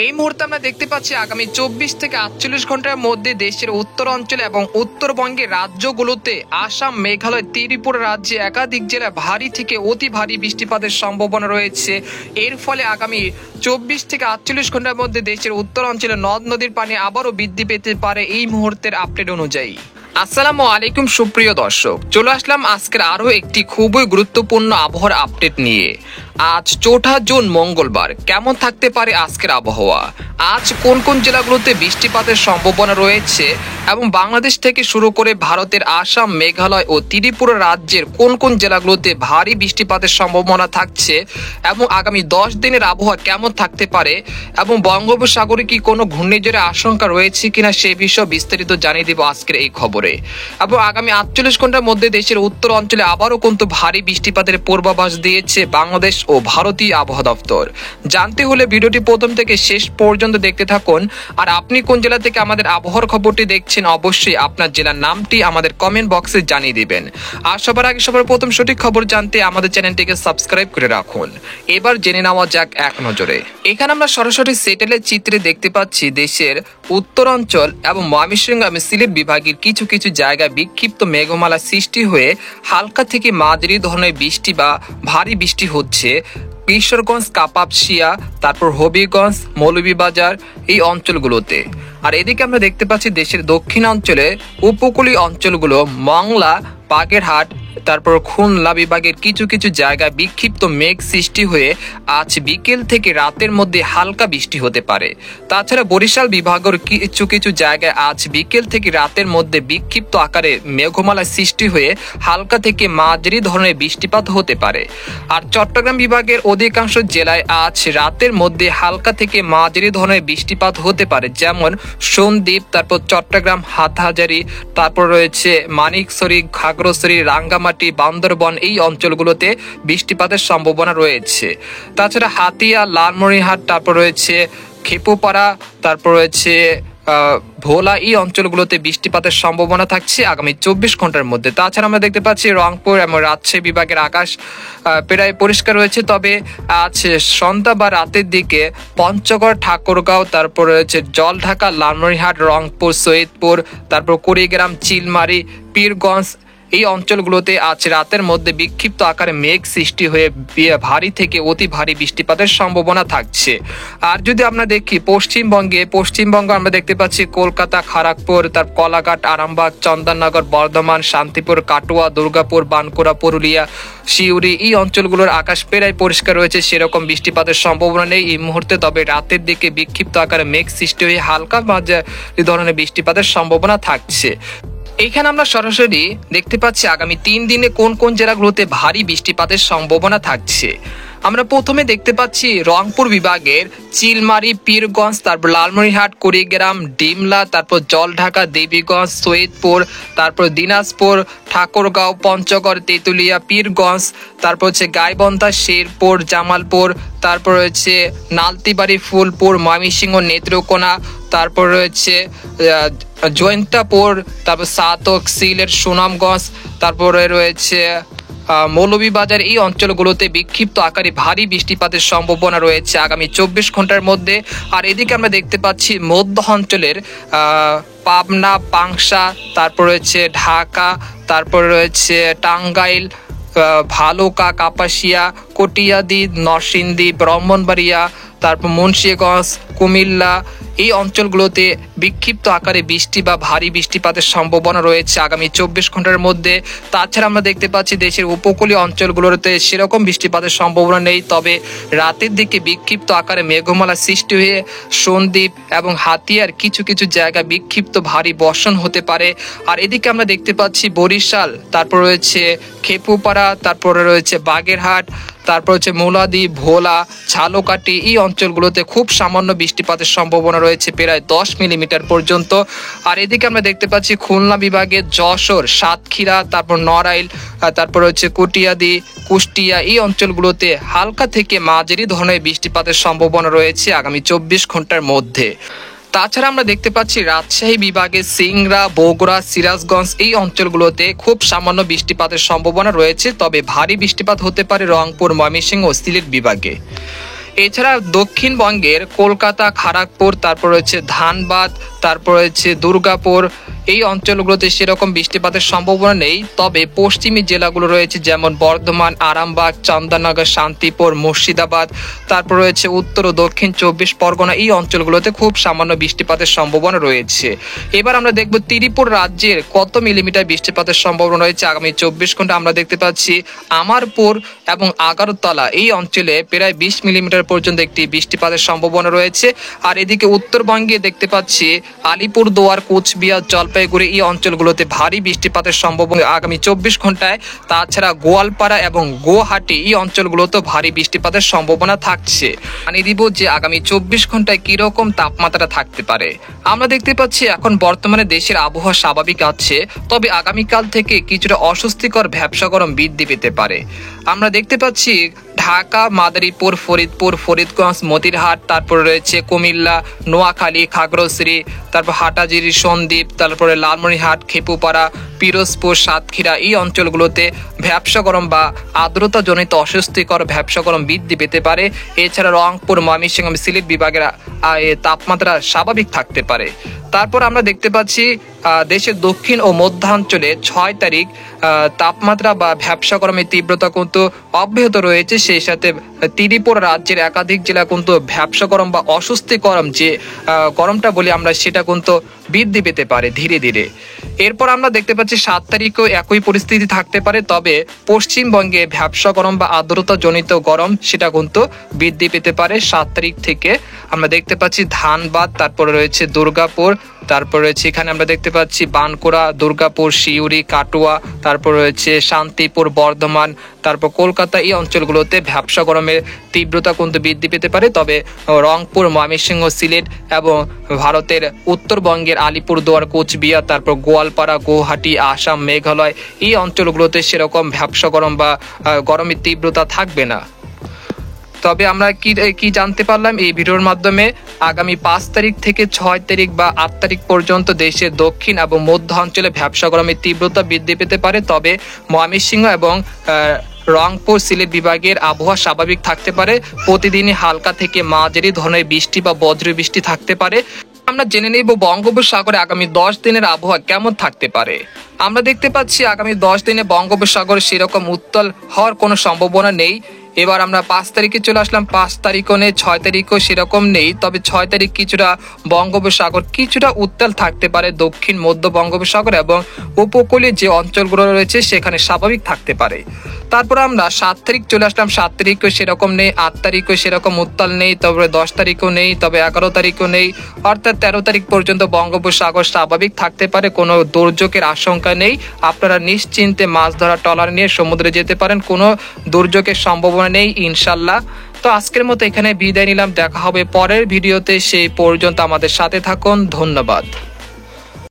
এই মুহূর্তে আমরা দেখতে পাচ্ছি আগামী 24 থেকে 48 ঘন্টার মধ্যে দেশের উত্তর অঞ্চলে এবং উত্তরবঙ্গের রাজ্যগুলোতে আসাম, মেঘালয়, ত্রিপুরা রাজ্যে একাধিক জেলায় ভারী থেকে অতি ভারী বৃষ্টিপাতের সম্ভাবনা রয়েছে। এর ফলে আগামী 24 থেকে 48 ঘন্টার মধ্যে দেশের উত্তর অঞ্চলে নদ নদীর পানি আবারও বৃদ্ধি পেতে পারে এই মুহূর্তের আপডেট অনুযায়ী। আসসালামু আলাইকুম সুপ্রিয় দর্শক, চলে আসলাম আজকের আরো একটি খুবই গুরুত্বপূর্ণ আবহাওয়ার আপডেট নিয়ে। আজ 4 জুন মঙ্গলবার, কেমন থাকতে পারে আজকের আবহাওয়া, আজ কোন কোন জেলাগুলোতে বৃষ্টিপাতের সম্ভাবনা রয়েছে এবং বাংলাদেশ থেকে শুরু করে ভারতের আসাম, মেঘালয় ও ত্রিপুরা রাজ্যের কোন কোন জেলাগুলোতে ভারী বৃষ্টিপাতের সম্ভাবনা থাকছে এবং আগামী 10 দিনের আবহাওয়া কেমন থাকতে পারে এবং বঙ্গোপসাগরে কি কোনো ঘূর্ণিঝড়ের আশঙ্কা রয়েছে কিনা সেই বিষয়ে বিস্তারিত জানিয়ে দেব আজকের এই খবরে। এবং আগামী 48 ঘন্টার মধ্যে দেশের উত্তর অঞ্চলে আবারও কিন্তু ভারী বৃষ্টিপাতের পূর্বাভাস দিয়েছে বাংলাদেশ ও ভারতীয় আবহাওয়া দপ্তর। জানতে হলে ভিডিওটি প্রথম থেকে শেষ পর্যন্ত দেখতে থাকুন। আর আপনি কোন জেলা থেকে আমাদের আবহাওয়ার খবরটি দেখছেন অবশ্যই আপনার জেলার নামটি আমাদের কমেন্ট বক্সে জানিয়ে দিবেন। আর সবার আগে সবার প্রথম সঠিক খবর জানতে আমাদের চ্যানেলটিকে সাবস্ক্রাইব করে রাখুন। এবার জেনে নেওয়া যাক এক নজরে। এখানে আমরা সরাসরি স্যাটেলাইট চিত্রে দেখতে পাচ্ছি দেশের উত্তরাঞ্চল এবং ময়মনসিংহ এবং সিলেট বিভাগের কিছু কিছু জায়গায় বিক্ষিপ্ত মেঘমালা সৃষ্টি হয়ে হালকা থেকে মাঝারি ধরনের বৃষ্টি বা ভারী বৃষ্টি হচ্ছে কিশোরগঞ্জ, কাপাসিয়া, তারপর হবিগঞ্জ, মৌলভীবাজার এই অঞ্চলগুলোতে। আর এদিকে আমরা দেখতে পাচ্ছি দেশের দক্ষিণাঞ্চলে উপকূলীয় অঞ্চলগুলো মংলা, বাগেরহাট, তারপর খুলনা বিভাগের কিছু কিছু জায়গায় বিক্ষিপ্ত মেঘ সৃষ্টি হয়ে আজ বিকেল থেকে রাতের মধ্যে হালকা বৃষ্টি হতে পারে। তাছাড়া বরিশাল বিভাগের কিছু কিছু জায়গায় আজ বিকেল থেকে রাতের মধ্যে বিক্ষিপ্ত আকারে মেঘমালা সৃষ্টি হয়ে হালকা থেকে মাঝারি ধরনের বৃষ্টিপাত হতে পারে। আর চট্টগ্রাম বিভাগের অধিকাংশ জেলায় আজ রাতের মধ্যে হালকা থেকে মাঝারি ধরনের বৃষ্টিপাত হতে পারে, যেমন সন্দ্বীপ, তারপর চট্টগ্রাম, হাটহাজারী, তারপর রয়েছে মানিকছড়ি, খাগড়াছড়ি, রাঙ্গামাটি, বান্দরবন এই অঞ্চলগুলোতে বৃষ্টিপাতের সম্ভাবনা রয়েছে। তাছাড়া হাতিয়া, লালমনিরহাট, তারপর রয়েছে খেপুপাড়া, তারপর রয়েছে ভোলা এই অঞ্চলগুলোতে বৃষ্টিপাতের সম্ভাবনা থাকছে আগামী 24 ঘন্টার মধ্যে। তাছাড়া আমরা দেখতে পাচ্ছি রংপুর এবং রাজশাহী বিভাগের আকাশ প্রায় পরিষ্কার রয়েছে, তবে আজ সন্ধ্যা বা রাতের দিকে পঞ্চগড়, ঠাকুরগাঁও, তারপর রয়েছে জলঢাকা, লালমনিরহাট, রংপুর, সৈয়দপুর, তারপর কুড়িগ্রাম, চিলমারি, পীরগঞ্জ এই অঞ্চলগুলোতে আজ রাতের মধ্যে বিক্ষিপ্ত আকারে মেঘ সৃষ্টি হয়ে ভারী থেকে অতি ভারী বৃষ্টিপাতের সম্ভাবনা থাকছে। আর যদি আমরা দেখি পশ্চিমবঙ্গ আমরা দেখতে পাচ্ছি কলকাতা, খড়গপুর, তার কলাঘাট, আরামবাগ, চন্দননগর, বর্ধমান, শান্তিপুর, কাটোয়া, দুর্গাপুর, বাঁকুড়া, পুরুলিয়া, সিউড়ি এই অঞ্চলগুলোর আকাশ প্রায় পরিষ্কার রয়েছে, সেরকম বৃষ্টিপাতের সম্ভাবনা নেই এই মুহূর্তে। তবে রাতের দিকে বিক্ষিপ্ত আকারে মেঘ সৃষ্টি হয়ে হালকা মাঝারি ধরনের বৃষ্টিপাতের সম্ভাবনা থাকছে। এইখানে আমরা সরাসরি দেখতে পাচ্ছি আগামী 3 দিনে কোন কোন জেলাগুলোতে ভারী বৃষ্টিপাতের সম্ভাবনা থাকছে। আমরা প্রথমে দেখতে পাচ্ছি রংপুর বিভাগের চিলমারি, পীরগঞ্জ, তারপর লালমনিরহাট, কুড়িগ্রাম, ডিমলা, তারপর জলঢাকা, দেবীগঞ্জ, সৈয়দপুর, তারপর দিনাজপুর, ঠাকুরগাঁও, পঞ্চগড়, তেঁতুলিয়া, পীরগঞ্জ, তারপর হচ্ছে গাইবান্ধা, শেরপুর, জামালপুর, তারপর রয়েছে নালতিবাড়ি, ফুলপুর, ময়মনসিংহ, নেত্রকোনা, তারপর রয়েছে জয়ন্তাপুর, তারপর সাতক, সিলেট, সুনামগঞ্জ, তারপরে রয়েছে মৌলভীবাজার এই অঞ্চলগুলোতে বিক্ষিপ্ত আকারে ভারী বৃষ্টিপাতের সম্ভাবনা রয়েছে আগামী 24 ঘন্টার মধ্যে। আর এদিকে আমরা দেখতে পাচ্ছি মধ্য অঞ্চলের পাবনা, পাংশা, তারপর রয়েছে ঢাকা, তারপর রয়েছে টাঙ্গাইল, ভালুকা, কাপাসিয়া, কটিয়াদি, নরসিংদী, ব্রাহ্মণবাড়িয়া, তারপর মুন্সিগঞ্জ, কুমিল্লা এই অঞ্চলগুলোতে বিক্ষিপ্ত আকারে বৃষ্টি বা ভারী বৃষ্টিপাতের সম্ভাবনা রয়েছে আগামী 24 ঘন্টার মধ্যে। তাছাড়া আমরা দেখতে পাচ্ছি দেশের উপকূলীয় অঞ্চলগুলোতে সেরকম বৃষ্টিপাতের সম্ভাবনা নেই, তবে রাতের দিকে বিক্ষিপ্ত আকারে মেঘমালা সৃষ্টি হয়ে সন্দ্বীপ এবং হাতিয়ার কিছু কিছু জায়গায় বিক্ষিপ্ত ভারী বর্ষণ হতে পারে। আর এদিকে আমরা দেখতে পাচ্ছি বরিশাল, তারপর রয়েছে খেপুপাড়া, তারপরে রয়েছে বাগেরহাট, তারপর হচ্ছে মুলাদি, ভোলা, ঝালকাঠি এই অঞ্চলগুলোতে খুব সামান্য বৃষ্টিপাতের সম্ভাবনা রয়েছে প্রায় 10 মিলিমিটার পর্যন্ত। আর এদিকে আমরা দেখতে পাচ্ছি খুলনা বিভাগের যশোর, সাতক্ষীরা, তারপর নড়াইল, তারপর হচ্ছে কটিয়াদি, কুষ্টিয়া এই অঞ্চলগুলোতে হালকা থেকে মাঝারি ধরনের বৃষ্টিপাতের সম্ভাবনা রয়েছে আগামী 24 ঘন্টার মধ্যে। তাছাড়া আমরা দেখতে পাচ্ছি রাজশাহী বিভাগের সিংড়া, বগুড়া, সিরাজগঞ্জ এই অঞ্চলগুলোতে খুব সামান্য বৃষ্টিপাতের সম্ভাবনা রয়েছে, তবে ভারী বৃষ্টিপাত হতে পারে রংপুর, ময়মনসিংহ ও সিলেট বিভাগে। এছাড়া দক্ষিণবঙ্গের কলকাতা, খড়গপুর, তারপর রয়েছে ধানবাদ, তারপর রয়েছে দুর্গাপুর, এই অঞ্চলগুলোতে সেরকম বৃষ্টিপাতের সম্ভাবনা নেই। তবে পশ্চিমী জেলাগুলো রয়েছে যেমন বর্ধমান, আরামবাগ, চন্দননগর, শান্তিপুর, মুর্শিদাবাদ, তারপর রয়েছে উত্তর ও দক্ষিণ 24 পরগনা, এই অঞ্চলগুলোতে খুব সামান্য বৃষ্টিপাতের সম্ভাবনা রয়েছে। এবার আমরা দেখব ত্রিপুরা রাজ্যের কত মিলিমিটার বৃষ্টিপাতের সম্ভাবনা রয়েছে আগামী 24 ঘন্টা। আমরা দেখতে পাচ্ছি আমারপুর এবং আগরতলা এই অঞ্চলে প্রায় 20 মিলিমিটার পর্যন্ত একটি বৃষ্টিপাতের সম্ভাবনা রয়েছে। আর এদিকে উত্তরবঙ্গে দেখতে পাচ্ছি আলিপুরদুয়ার, কোচবিহার, জলপাইগুড়ি এই অঞ্চলগুলোতে ভারী বৃষ্টিপাতের সম্ভাবনা আগামী 24 ঘন্টায়। তাছাড়া গোয়ালপাড়া এবং গুয়াহাটি এই অঞ্চলগুলোতে ভারী বৃষ্টিপাতের সম্ভাবনা থাকছে। জানিয়ে দিব যে আগামী 24 ঘন্টায় কিরকম তাপমাত্রা থাকতে পারে। আমরা দেখতে পাচ্ছি এখন বর্তমানে দেশের আবহাওয়া স্বাভাবিক আছে, তবে আগামীকাল থেকে কিছুটা অস্বস্তিকর ভ্যাপসা গরম বৃদ্ধি পেতে পারে। আমরা দেখতে পাচ্ছি ঢাকা, মাদারীপুর, ফরিদপুর, ফরিদগঞ্জ, মতিরহাট, তারপর রয়েছে কুমিল্লা, নোয়াখালী, খাগড়াছড়ি, তারপর হাটাজারি, সন্দ্বীপ, তারপরে লালমনিরহাট, খেপুপাড়া, পিরোজপুর, সাতক্ষীরা এই অঞ্চলগুলোতে ভ্যাপসা গরম বা আর্দ্রতাজনিত অস্বস্তিকর ভ্যাপসা গরম বৃদ্ধি পেতে পারে। এছাড়া রংপুর, ময়মনসিংহ, সিলেট বিভাগের তাপমাত্রা স্বাভাবিক থাকতে পারে। তারপর আমরা দেখতে পাচ্ছি দেশের দক্ষিণ ও মধ্যাঞ্চলে 6 তারিখ তাপমাত্রা বা ভ্যাপসা গরমের তীব্রতা কিন্তু অব্যাহত রয়েছে। সেই সাথে ত্রিপুরা রাজ্যের একাধিক জেলা কিন্তু ভ্যাপসা গরম বা অস্বস্তি গরম যে গরমটা বলি আমরা, সেটা কিন্তু বৃদ্ধি পেতে পারে ধীরে ধীরে। এরপর আমরা দেখতে পাচ্ছি 7 তারিখেও একই পরিস্থিতি থাকতে পারে, তবে পশ্চিমবঙ্গে ভ্যাপসা গরম বা আর্দ্রতা জনিত গরম সেটা কিন্তু বৃদ্ধি পেতে পারে 7 তারিখ থেকে। আমরা দেখতে পাচ্ছি ধানবাদ, তারপরে রয়েছে দুর্গাপুর, তারপর রয়েছে এখানে আমরা দেখতে পাচ্ছি বানকুড়া, দুর্গাপুর, শিউরি, কাটুয়া, তারপর রয়েছে শান্তিপুর, বর্ধমান, তারপর কলকাতা এই অঞ্চলগুলোতে ভ্যাপসা গরমের তীব্রতা কিন্তু বৃদ্ধি পেতে পারে। তবে রংপুর, ময়মনসিংহ, সিলেট এবং ভারতের উত্তরবঙ্গের আলিপুরদুয়ার, কোচবিহার, তারপর গোয়ালপাড়া, গুয়াহাটি, আসাম, মেঘালয় এই অঞ্চলগুলোতে সেরকম ভ্যাপসা গরম বা গরমের তীব্রতা থাকবে না। তবে আমরা কি জানতে পারলাম এই ভিডিওর মাধ্যমে, আগামী 5 তারিখ থেকে 6 তারিখ বা 8 তারিখ পর্যন্ত দেশের দক্ষিণ এবং মধ্য অঞ্চলে ভ্যাপসা গরমের তীব্রতা বৃদ্ধি পেতে পারে। তবে ময়মনসিংহ এবং রংপুর, সিলেট বিভাগের আবহাওয়া স্বাভাবিক থাকতে পারে। প্রতিদিনই হালকা থেকে মাঝারি ধরনের বৃষ্টি বা বজ্র বৃষ্টি থাকতে পারে। আমরা জেনে নেব বঙ্গোপসাগরে আগামী 10 দিনের আবহাওয়া কেমন থাকতে পারে। আমরা দেখতে পাচ্ছি আগামী 10 দিনে বঙ্গোপসাগরে সেরকম উত্তাল হওয়ার কোনো সম্ভাবনা নেই। এবার আমরা 5 তারিখে চলে আসলাম। 5 তারিখও নেই, 6 তারিখও সেরকম নেই। তবে 6 তারিখ কিছুটা বঙ্গোপসাগর কিছুটা উত্তাল থাকতে পারে, দক্ষিণ মধ্য বঙ্গোপসাগর এবং উপকূলীয় যে অঞ্চলগুলো রয়েছে সেখানে স্বাভাবিক থাকতে পারে। তারপর আমরা 7 তারিখ চলে আসলাম। 7 তারিখও সেরকম নেই, 8 তারিখও সেরকম উত্তাল নেই, তবে 10 তারিখও নেই, তবে 11 তারিখও নেই। অর্থাৎ 13 তারিখ পর্যন্ত বঙ্গোপসাগর স্বাভাবিক থাকতে পারে, কোনো দুর্যোগের আশঙ্কা নেই। আপনারা নিশ্চিন্তে মাছ ধরা ট্রলার নিয়ে সমুদ্রে যেতে পারেন, কোনো দুর্যোগের সম্ভাবনা নেই ইনশাল্লাহ। তো আজকের মতো এখানে বিদায় নিলাম, দেখা হবে পরের ভিডিওতে। সেই পর্যন্ত আমাদের সাথে থাকুন, ধন্যবাদ।